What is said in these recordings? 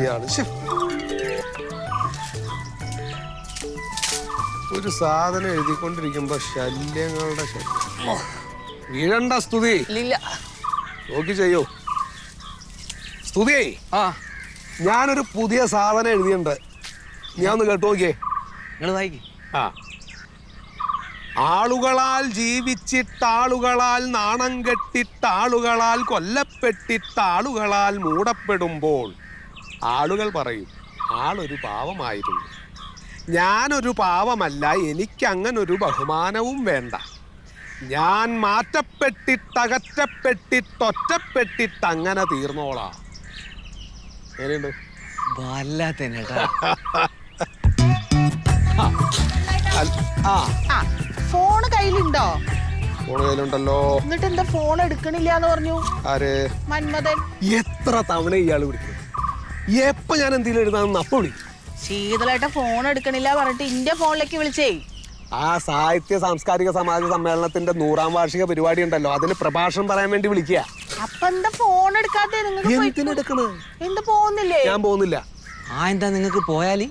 മനുഷ്യയാണ്. ഒരു സാധനം എഴുതിക്കൊണ്ടിരിക്കുമ്പോ ശല്യങ്ങളുടെ ശല്യം. വീഴണ്ട സ്തുതി. നോക്കി ചെയ്യൂ സ്തുതി. ഞാനൊരു പുതിയ സാധനം എഴുതിയുണ്ട്, ഞാൻ ഒന്ന് കേട്ടു നോക്കിയേ. നിങ്ങൾ വായിക്കേ. ആളുകളാൽ ജീവിച്ചിട്ടാളുകളാൽ നാണം കെട്ടിട്ടാളുകളാൽ കൊല്ലപ്പെട്ടിട്ടാളുകളാൽ മൂടപ്പെടുമ്പോൾ ആളുകൾ പറയും ആളൊരു പാവമായിരുന്നു. ഞാനൊരു പാവമല്ല, എനിക്കങ്ങനൊരു ബഹുമാനവും വേണ്ട. ഞാൻ മാറ്റപ്പെട്ടിട്ടകറ്റപ്പെട്ടിട്ടൊറ്റപ്പെട്ടിട്ടങ്ങനെ തീർന്നോളാം. എങ്ങനെയുണ്ട്? ഫോണ് കയ്യിലുണ്ടോ? ഫോണ് കയ്യിലുണ്ടല്ലോ. എന്നിട്ട് എന്താ ഫോൺ എടുക്കണില്ലാന്ന് പറഞ്ഞു? ആര്? മന്മഥൻ. എത്ര തവണ ഇയാള് വിളിക്കും? എപ്പോ ഞാൻ എന്തെങ്കിലും എഴുതാന്ന് അപ്പൊ വിളിക്കും. ശീതളേട്ട ഫോൺ എടുക്കണില്ല പറഞ്ഞിട്ട് ഇന്റെ ഫോണിലേക്ക് വിളിച്ചേ. ആ സാഹിത്യ സാംസ്കാരിക സമാജ സമ്മേളനത്തിന്റെ 100ാം വാർഷിക പരിപാടി ഉണ്ടല്ലോ, അതിന് പ്രഭാഷണം പറയാൻ വേണ്ടി വിളിക്കുക. അപ്പൊ എന്താ ഫോൺ എടുക്കാതെ? എന്താ പോകുന്നില്ലേ? ഞാൻ പോകുന്നില്ല. എന്താ നിങ്ങൾക്ക് പോയാല്?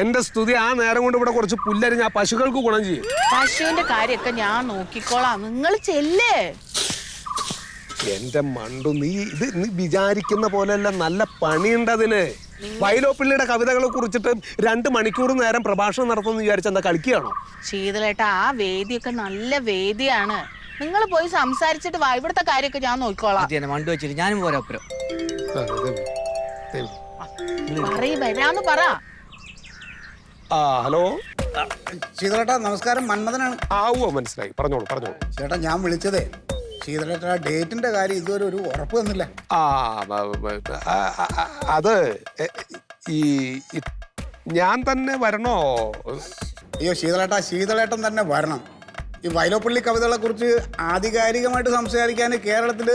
എന്റെ സ്തുതി ആ നേരം കൊണ്ട് ഇവിടെ കുറച്ച് പുല്ലരിഞ്ഞ ആ പശുക്കൾക്ക് ഗുണം ചെയ്യും. പശുവിന്റെ കാര്യമൊക്കെ ഞാൻ നോക്കിക്കോളാം, നിങ്ങൾ ചെല്ലേ. എന്റെ മണ്ടു, നീ വിചാരിക്കുന്ന പോലെയല്ല, നല്ല പണിയുണ്ടതിന്. വൈലോപ്പിള്ളിയുടെ കവിതകളെ കുറിച്ചിട്ട് 2 മണിക്കൂർ നേരം പ്രഭാഷണം നടത്തുമെന്ന് വിചാരിച്ചെന്താ കളിക്കുകയാണോ? ശീതളേട്ട, ആ വേദിയൊക്കെ നല്ല വേദിയാണ്. നിങ്ങൾ പോയി സംസാരിച്ചിട്ട് വാ, ഇവിടുത്തെ കാര്യമൊക്കെ ഞാൻ നോക്കിക്കോളാം. മണ്ടു വെച്ചിട്ട് ഞാനും പോരാ അപ്പുറം. വരാന്ന് പറ. ഹലോ ശീതളേട്ടാ, നമസ്കാരം. മന്മഥനാണ്. മനസ്സിലായി, പറഞ്ഞോളൂ പറഞ്ഞോളൂ. ചേട്ടാ, ഞാൻ വിളിച്ചതേ ശീതളേട്ടാ ഡേറ്റിന്റെ കാര്യം ഇതുവരെ ഒരു ഉറപ്പ് തന്നില്ല. അത് ഞാൻ തന്നെ വരണോ? അയ്യോ ശീതളേട്ടാ, ശീതളേട്ടൻ തന്നെ വരണം. ഈ വൈലോപ്പള്ളി കവിതകളെ കുറിച്ച് ആധികാരികമായിട്ട് സംസാരിക്കാൻ കേരളത്തിൽ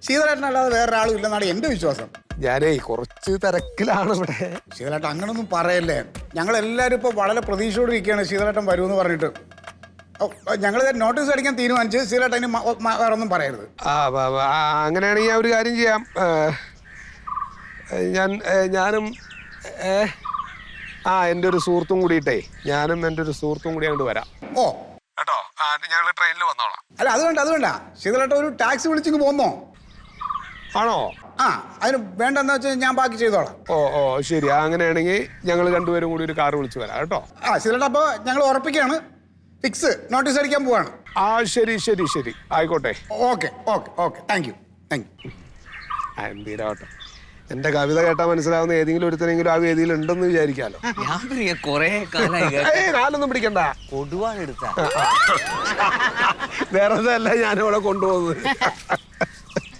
ശീതളേട്ടനല്ലാതെ വേറൊരാളും ഇല്ലെന്നാണ് എൻ്റെ വിശ്വാസം. ഞാനേ കുറച്ച് തിരക്കിലാണ് ഇവിടെ. ശീതളേട്ടൻ അങ്ങനൊന്നും പറയല്ലേ. ഞങ്ങളെല്ലാവരും ഇപ്പോൾ വളരെ പ്രതീക്ഷയോടെ ഇരിക്കുകയാണ് ശീതളേട്ടൻ വരുമെന്ന് പറഞ്ഞിട്ട്. ഞങ്ങൾ നോട്ടീസ് അടിക്കാൻ തീരുമാനിച്ച്. ശീതളേട്ടന് വേറെ ഒന്നും പറയരുത്. അങ്ങനെയാണെങ്കിൽ ഞാൻ ഒരു കാര്യം ചെയ്യാം. ഞാനും എൻ്റെ ഒരു സുഹൃത്തും കൂടിയിട്ടേ, ഞാനും എൻ്റെ ഒരു സുഹൃത്തും കൂടി അങ്ങോട്ട് വരാം. ഓ കേട്ടോ, ഞങ്ങൾ ട്രെയിനിൽ വന്നോളാം. അല്ല, അത് വേണ്ട. ശീതളേട്ടൻ ഒരു ടാക്സി വിളിച്ചിങ്ങ് പോന്നോ? ആണോ? അതിന് വേണ്ടെന്ന് വെച്ചാൽ ഞാൻ ബാക്കി ചെയ്തോളാം. ഓ ശരി. അങ്ങനെയാണെങ്കിൽ ഞങ്ങൾ 2 പേരും കൂടി ഒരു കാർ വിളിച്ച് വരാം കേട്ടോ. ശീതളേട്ടാ, അപ്പോൾ ഞങ്ങൾ ഉറപ്പിക്കുകയാണ്, ഫിക്സ്, നോട്ടീസ് അടിക്കാൻ പോവാണ്. ശരി ആയിക്കോട്ടെ. Okay thank you. എന്തിനാട്ടോ, എന്റെ കവിത കേട്ടാൽ മനസ്സിലാവുന്ന ഏതെങ്കിലും ഒരുത്തനെങ്കിലും ആ വേദിയിൽ ഉണ്ടെന്ന് വിചാരിക്കാലോ. കാലൊന്നും പിടിക്കണ്ട. കൊടുവാണ് എടുത്ത വേറെ ഞാനിവിടെ കൊണ്ടുപോകുന്നത്.